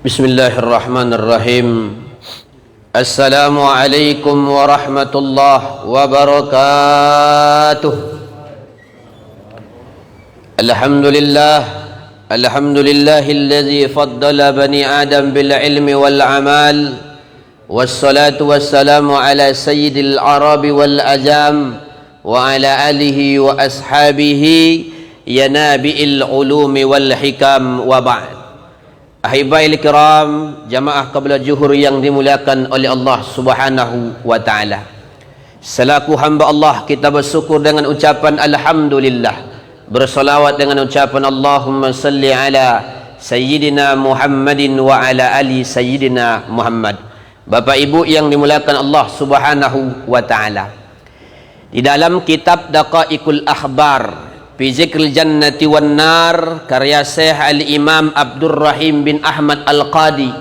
Bismillahirrahmanirrahim. Assalamualaikum warahmatullahi wabarakatuh. Alhamdulillahilladzi faddala bani Adam bil ilmi wal amal. Wassalatu wassalamu ala sayyidil arabi wal ajam wa ala alihi wa ashabihi ya nabi'il ulumi wal hikam wa ba'd. Ahibail kiram, jamaah qabla zuhur yang dimuliakan oleh Allah Subhanahu wa taala. Selaku hamba Allah, kita bersyukur dengan ucapan alhamdulillah, bersolawat dengan ucapan Allahumma salli ala sayyidina Muhammadin wa ala ali sayyidina Muhammad. Bapak Ibu yang dimuliakan Allah Subhanahu wa taala, di dalam kitab Daqaiqul Akhbar fi Zikril Jannati wan Nar karya Syekh Al-Imam Abdurrahim bin Ahmad Al-Qadi,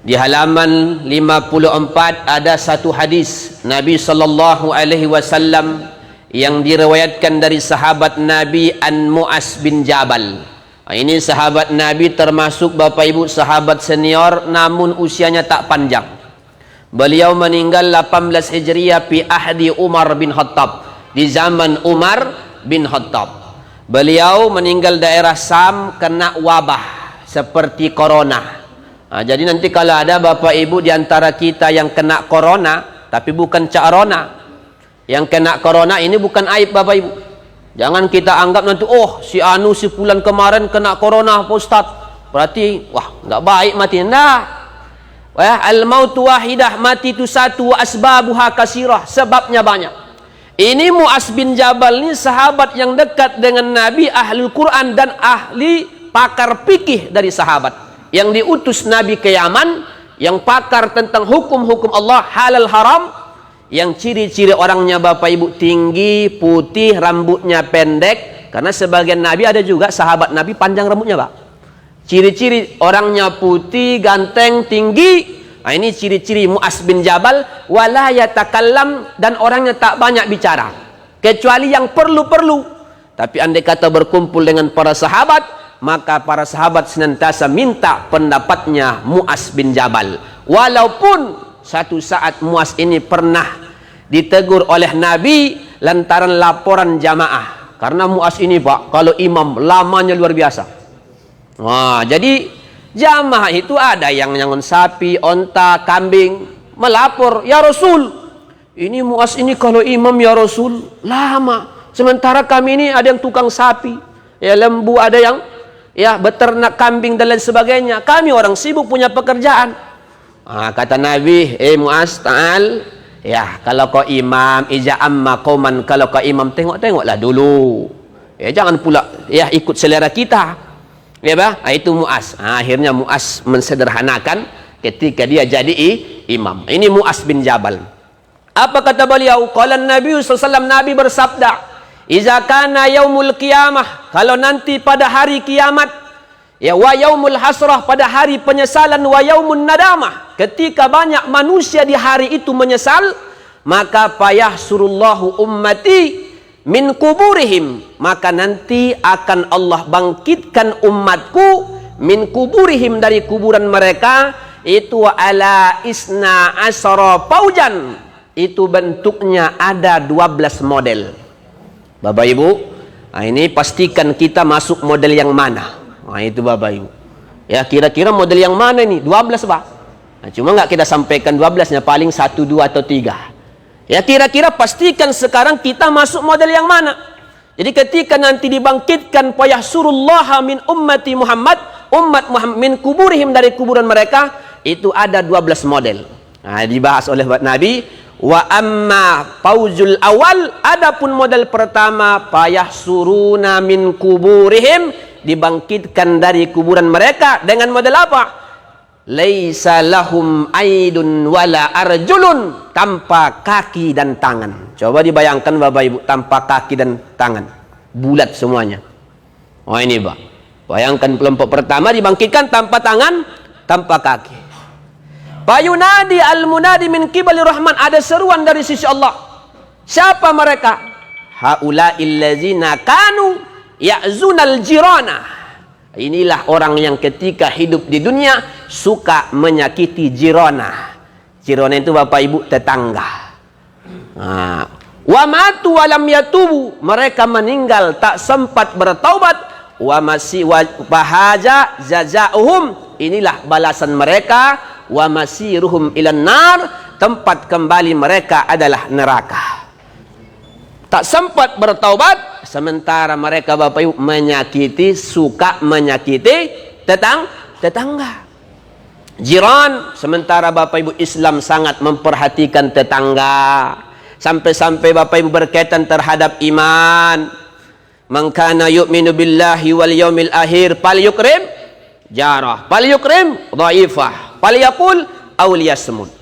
di halaman 54 ada satu hadis Nabi sallallahu alaihi wasallam yang diriwayatkan dari sahabat Nabi An Mu'az bin Jabal. Ini sahabat Nabi termasuk Bapak Ibu sahabat senior, namun usianya tak panjang. Beliau meninggal 18 Hijriah fi ahdi Umar bin Khattab, di zaman Umar bin Khattab. Beliau meninggal daerah Sam kena wabah seperti corona. Jadi nanti kalau ada Bapak Ibu di antara kita yang kena corona, tapi bukan corona, yang kena corona ini bukan aib Bapak Ibu. Jangan kita anggap nanti, oh si anu si fulan kemarin kena corona Pak Ustaz, berarti wah nggak baik mati. Nah, al mautu wahidah, mati itu satu, asbabuha kasirah, sebabnya banyak. Ini Mu'az bin Jabal ini sahabat yang dekat dengan Nabi, ahli Quran dan ahli pakar fikih dari sahabat, yang diutus Nabi ke Yaman, yang pakar tentang hukum-hukum Allah halal haram, yang ciri-ciri orangnya Bapak Ibu tinggi, putih, rambutnya pendek, karena sebagian Nabi ada juga sahabat Nabi panjang rambutnya Pak. Ciri-ciri orangnya putih, ganteng, tinggi. Nah, ini ciri-ciri Mu'az bin Jabal. Wala yatakallam, dan orangnya tak banyak bicara kecuali yang perlu-perlu. Tapi andai kata berkumpul dengan para sahabat, maka para sahabat senantiasa minta pendapatnya Mu'az bin Jabal. Walaupun satu saat Mu'az ini pernah ditegur oleh Nabi lantaran laporan jamaah. Karena Mu'az ini Pak, kalau imam lamanya luar biasa. Wah, jadi jamaah itu ada yang nyangon sapi, onta, kambing, melapor, ya Rasul, ini Mu'az ini kalau imam ya Rasul lama, sementara kami ini ada yang tukang sapi, ya lembu, ada yang ya beternak kambing dan lain sebagainya, kami orang sibuk punya pekerjaan. Kata Nabi, Mu'az, ta'al, ya kalau kau imam, ija amma qauman, kalau kau imam tengok-tengoklah dulu, ya jangan pula ya ikut selera kita. Ya bah, itu Mu'az. Akhirnya Mu'az mensederhanakan ketika dia jadi imam. Ini Mu'az bin Jabal. Apa kata beliau? Qala Nabi SAW, Nabi bersabda, "Iza kana yaumul qiyamah," kalau nanti pada hari kiamat, ya, wa yaumul hasrah, pada hari penyesalan, wa yaumun nadamah, ketika banyak manusia di hari itu menyesal, maka fayahsurullahu ummati min kuburihim, maka nanti akan Allah bangkitkan umatku min kuburihim, dari kuburan mereka, itu ala isna asara faujan, itu bentuknya ada 12 model. Bapak Ibu, ini pastikan kita masuk model yang mana. Itu Bapak Ibu, ya kira-kira model yang mana ini? 12 Pak. Cuma nggak kita sampaikan 12-nya, paling 1, 2 atau 3. Ya kira-kira pastikan sekarang kita masuk model yang mana. Jadi ketika nanti dibangkitkan fayahsurullaha min ummati Muhammad, umat Muhammad min kuburihim, dari kuburan mereka, itu ada 12 model. Dibahas oleh Nabi. Wa amma fauzul awal, adapun model pertama, fayahsuruna min kuburihim, dibangkitkan dari kuburan mereka dengan model apa? laisa lahum aidun wala arjulun, tanpa kaki dan tangan. Coba dibayangkan Bapak Ibu, tanpa kaki dan tangan, bulat semuanya. Oh ini Pak, bayangkan kelompok pertama dibangkitkan tanpa tangan, tanpa kaki. Fayunadi al-munadi min qibali rahman, ada seruan dari sisi Allah. Siapa mereka? Haula'il ladzina kanu ya'zunal jirana. Inilah orang yang ketika hidup di dunia suka menyakiti jirona. Jirona itu Bapak Ibu tetangga. Wa matu wa lam yatubu, mereka meninggal tak sempat bertaubat. Wa masih bahaja jazaohum, inilah balasan mereka. Wa masiruhum ilan nar, tempat kembali mereka adalah neraka. Tak sempat bertaubat, sementara mereka Bapak Ibu menyakiti, suka menyakiti tetangga. Jiran, sementara Bapak Ibu Islam sangat memperhatikan tetangga. Sampai-sampai Bapak Ibu berkaitan terhadap iman. Man kana yu'minu billahi wal yaumil akhir falyukrim jarah, falyukrim dhaifah, falyaqul aw liyasmut.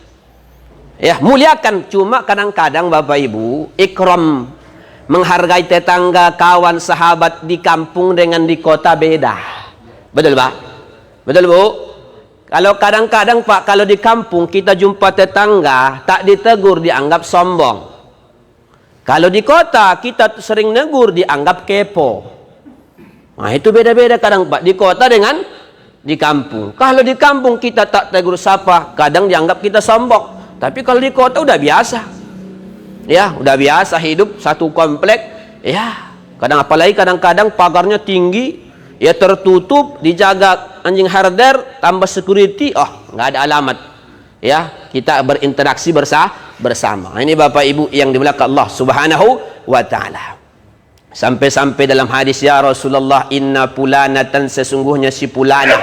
Ya, muliakan. Cuma kadang-kadang Bapak Ibu, ikram, menghargai tetangga, kawan, sahabat di kampung dengan di kota beda. Betul Pak? Betul Bu? Kalau kadang-kadang Pak, kalau di kampung kita jumpa tetangga tak ditegur, dianggap sombong. Kalau di kota kita sering negur, dianggap kepo. Nah itu beda-beda kadang Pak, di kota dengan di kampung. Kalau di kampung kita tak tegur sapa, kadang dianggap kita sombong. Tapi kalau di kota udah biasa. Ya, udah biasa hidup satu komplek. Ya, apalagi kadang-kadang pagarnya tinggi, ya tertutup, dijaga anjing herder, tambah security, nggak ada alamat. Ya, kita berinteraksi bersama. Ini Bapak Ibu yang dimuliakan Allah Subhanahu wa taala. Sampai-sampai dalam hadis, ya Rasulullah, inna pulanatan, sesungguhnya si pulana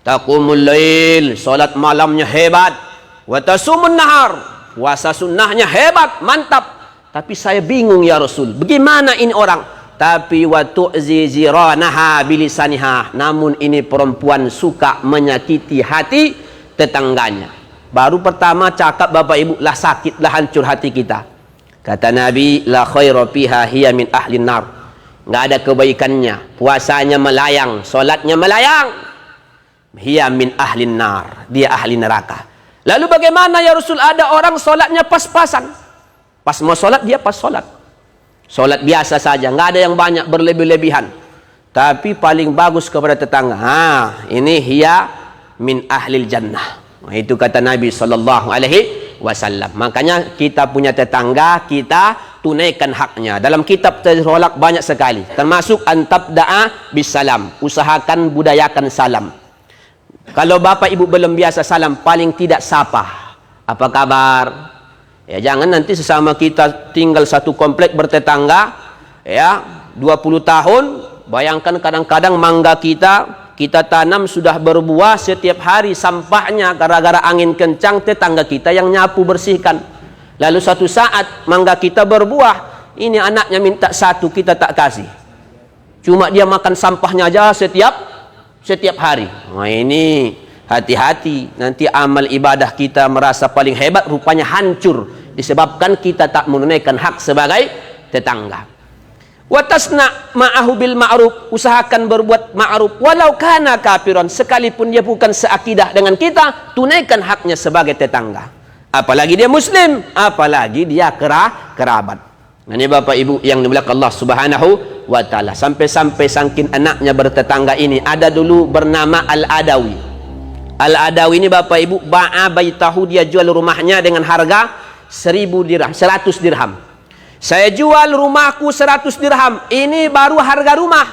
taqumul lail, salat malamnya hebat, wa tasumun nahar, puasa sunnahnya hebat, mantap. Tapi saya bingung ya Rasul, bagaimana ini orang? Tapi wa tu'zi jiranaha bilisaniha, namun ini perempuan suka menyakiti hati tetangganya. Baru pertama cakap Bapak Ibu, lah sakit, lah hancur hati kita. Kata Nabi, la khaira fiha hiya min ahlin nar. Enggak ada kebaikannya, puasanya melayang, salatnya melayang. Hiya min ahlin nar, dia ahli neraka. Lalu bagaimana ya Rasul? Ada orang salatnya pas-pasan. Pas mau salat dia pas salat. Salat biasa saja, enggak ada yang banyak berlebih-lebihan. Tapi paling bagus kepada tetangga. Ini hiya min ahlil jannah. Nah, itu kata Nabi sallallahu alaihi wasallam. Makanya kita punya tetangga, kita tunaikan haknya. Dalam kitab Tazrolak banyak sekali, termasuk antabda'a bisalam, usahakan budayakan salam. Kalau Bapak Ibu belum biasa salam, paling tidak sapa, apa kabar? Ya, jangan nanti sesama kita tinggal satu komplek bertetangga, ya 20 tahun, bayangkan kadang-kadang mangga kita tanam sudah berbuah, setiap hari sampahnya gara-gara angin kencang tetangga kita yang nyapu bersihkan. Lalu suatu saat mangga kita berbuah, ini anaknya minta satu, kita tak kasih. Cuma dia makan sampahnya aja setiap hari. Nah ini hati-hati, nanti amal ibadah kita merasa paling hebat, rupanya hancur disebabkan kita tak menunaikan hak sebagai tetangga. Watasna ma'ahu bil ma'ruf, usahakan berbuat ma'ruf walau kana kafiron, sekalipun dia bukan seakidah dengan kita, tunaikan haknya sebagai tetangga. Apalagi dia muslim, apalagi dia kerabat. Ini Bapak Ibu yang dimuliakan Allah Subhanahu wa taala. Sampai-sampai saking anaknya bertetangga ini, ada dulu bernama Al-Adawi. Al-Adawi ini Bapak Ibu, ba'a baitahu, dia jual rumahnya dengan harga 100 dirham. Saya jual rumahku 100 dirham. Ini baru harga rumah.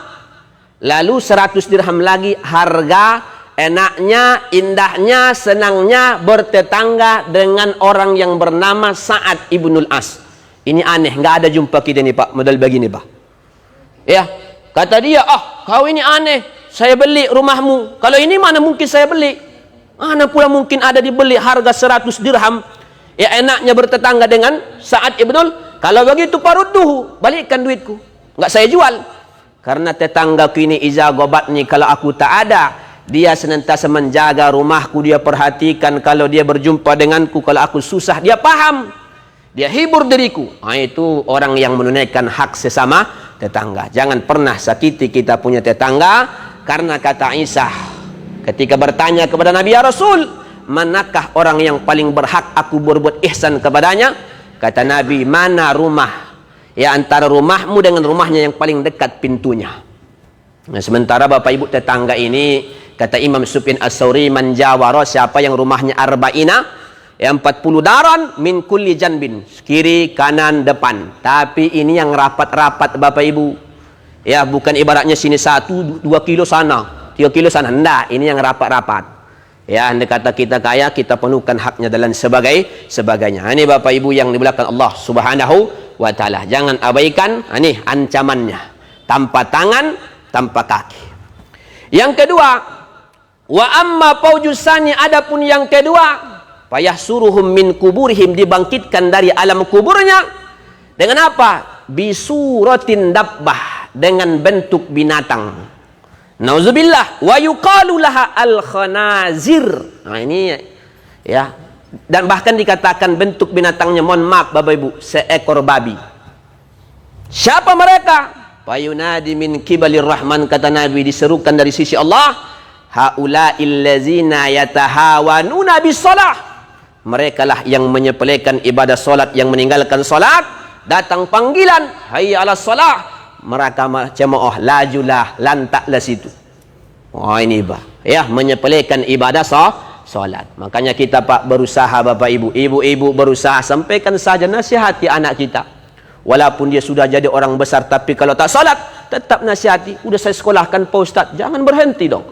Lalu 100 dirham lagi harga enaknya, indahnya, senangnya bertetangga dengan orang yang bernama Sa'ad ibnul As. Ini aneh, nggak ada jumpa kita nih Pak, model begini Pak. Ya, kata dia, kau ini aneh, saya beli rumahmu. Kalau ini mana mungkin saya beli? Mana pula mungkin ada dibeli harga 100 dirham. Ya enaknya bertetangga dengan Sa'ad ibnul. Kalau begitu parudduhu, balikkan duitku. Enggak saya jual. Karena tetanggaku ini iza gobatni, kalau aku tak ada, Dia senantiasa menjaga rumahku, dia perhatikan kalau dia berjumpa denganku, kalau aku susah dia paham, dia hibur diriku. Itu orang yang menunaikan hak sesama tetangga. Jangan pernah sakiti kita punya tetangga, karena kata Isa ketika bertanya kepada Nabi, ya Rasul, manakah orang yang paling berhak aku berbuat ihsan kepadanya? Kata Nabi, mana rumah antara rumahmu dengan rumahnya yang paling dekat pintunya. Nah, sementara Bapak Ibu tetangga ini, kata Imam Sufyan As-Tsauri, man jawara, siapa yang rumahnya arba'ina, 40 daran min kulli janbin, kiri kanan depan. Tapi ini yang rapat-rapat Bapak Ibu, bukan ibaratnya sini 1-2 kilo sana, 3 kilo sana, enggak. Ini yang rapat-rapat. Anda kata kita kaya, kita penuhkan haknya dan sebagainya. Ini Bapak Ibu yang dimuliakan Allah Subhanahu wa Ta'ala. Jangan abaikan ini ancamannya, tanpa tangan, tanpa kaki. Yang kedua, wa amma paujusani, adapun yang kedua, fayahsuruhum min kuburihim, dibangkitkan dari alam kuburnya dengan apa? Bisuratin dabbah, dengan bentuk binatang. Nauzubillah. Wa yuqalu laha al-khanazir. Nah ini dan bahkan dikatakan bentuk binatangnya, mohon maaf Bapak Ibu, seekor babi. Siapa mereka? Fayunadi min kibalir rahman, kata Nabi, diserukan dari sisi Allah, haula'il ladzina yatahawanuna bisalah, mereka lah yang menyepelekan ibadah solat, yang meninggalkan solat. Datang panggilan, hayya 'alas salah, mereka cemooh, lajulah, lantaklah situ. Ini menyepelekan ibadah solat. Makanya kita berusaha Bapak Ibu, ibu-ibu berusaha sampaikan saja nasihati anak kita. Walaupun dia sudah jadi orang besar, tapi kalau tak salat, tetap nasihati. Udah saya sekolahkan Pak Ustaz, jangan berhenti dong.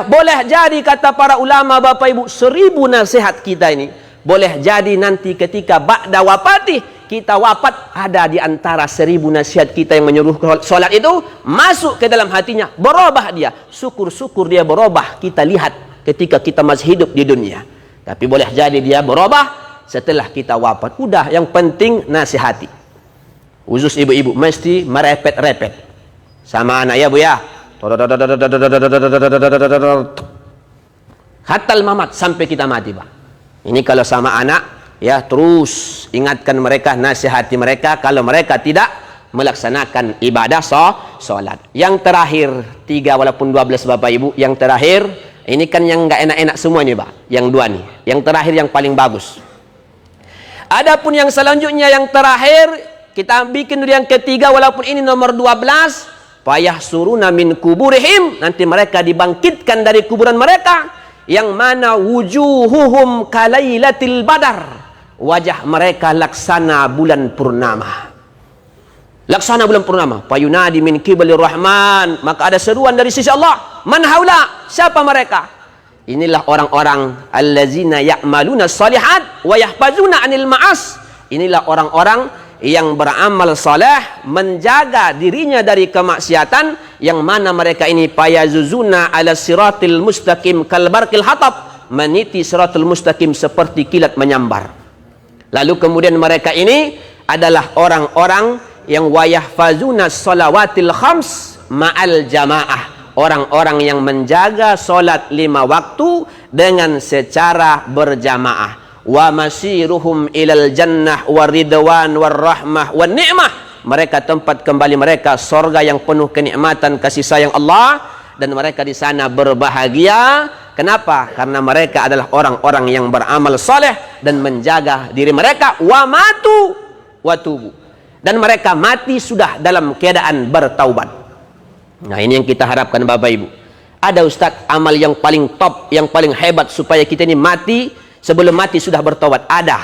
Boleh jadi kata para ulama Bapak Ibu, 1000 nasihat kita ini, boleh jadi nanti ketika ba'da wafati, kita wafat, ada di antara 1000 nasihat kita yang menyuruh salat itu masuk ke dalam hatinya, berubah dia. Syukur-syukur dia berubah, kita lihat ketika kita masih hidup di dunia. Tapi boleh jadi dia berubah setelah kita wafat. Udah, yang penting nasihati. Khusus ibu-ibu mesti merepet-repet sama anak, ya Bu ya. Hatal mamat, sampai kita mati Pak. Ini kalau sama anak, terus ingatkan mereka, nasihati mereka kalau mereka tidak melaksanakan ibadah salat. Yang terakhir 3 walaupun 12 Bapak Ibu, yang terakhir ini kan yang enggak enak-enak semua nih Pak. Yang 2 nih, yang terakhir yang paling bagus. Adapun yang selanjutnya, yang terakhir kita bikin dulu yang ketiga, walaupun ini nomor 12, fayahsuruna min kuburihim, nanti mereka dibangkitkan dari kuburan mereka, yang mana wujuhuhum kalailatil badar, wajah mereka laksana bulan purnama. Laksana bulan purnama. Fayunadi min kibalir rahman, maka ada seruan dari sisi Allah, man haula, siapa mereka? Inilah orang-orang allazina ya'maluna shalihat wa yahfazuna anil ma'as. Inilah orang-orang yang beramal saleh, menjaga dirinya dari kemaksiatan, yang mana mereka ini payazuzuna ala siratil mustaqim kalbarqil hatab, meniti siratul mustaqim seperti kilat menyambar. Lalu kemudian mereka ini adalah orang-orang yang wayahfazuna shalawatil khams ma'al jamaah, orang-orang yang menjaga salat 5 waktu dengan secara berjamaah. Wa masiruhum ilal jannah waridwan warahmah wan ni'mah, mereka tempat kembali mereka surga yang penuh kenikmatan kasih sayang Allah, dan mereka di sana berbahagia. Kenapa? Karena mereka adalah orang-orang yang beramal saleh dan menjaga diri mereka. Wa matu wa tubu, dan mereka mati sudah dalam keadaan bertaubat. Nah, ini yang kita harapkan Bapak Ibu. Ada Ustaz amal yang paling top, yang paling hebat supaya kita ini mati, sebelum mati sudah bertaubat? Ada.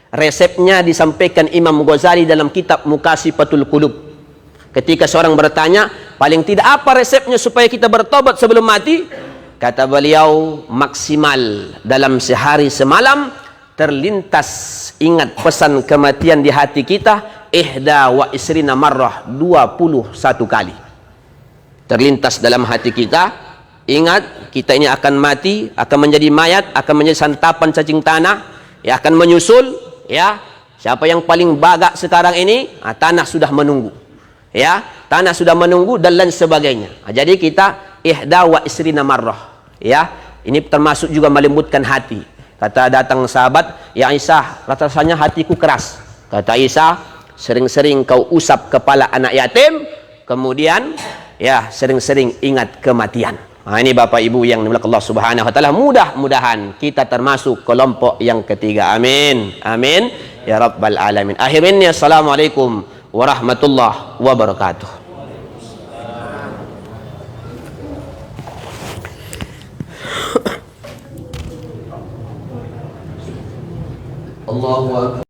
Resepnya disampaikan Imam Ghazali dalam kitab Mukashifatul Qulub. Ketika seorang bertanya, paling tidak apa resepnya supaya kita bertaubat sebelum mati? Kata beliau, maksimal dalam sehari semalam terlintas ingat pesan kematian di hati kita, ihda wa isrina marrah, 21 kali. Terlintas dalam hati kita, ingat kita ini akan mati, akan menjadi mayat, akan menjadi santapan cacing tanah, akan menyusul, siapa yang paling bagak sekarang ini? Tanah sudah menunggu, tanah sudah menunggu dan lain sebagainya. Jadi kita ihda wa isrina marrah, Ya, ini termasuk juga melembutkan hati. Kata datang sahabat, ya Aisyah, rasanya hatiku keras. Kata Aisyah, sering-sering kau usap kepala anak yatim, kemudian ya sering-sering ingat kematian. Nah, ini Bapak Ibu yang dimiliki Allah Subhanahu wa taala, mudah-mudahan kita termasuk kelompok yang ketiga. Amin. Amin ya rabbal alamin. Akhirin, assalamualaikum warahmatullahi wabarakatuh. Allahu akbar.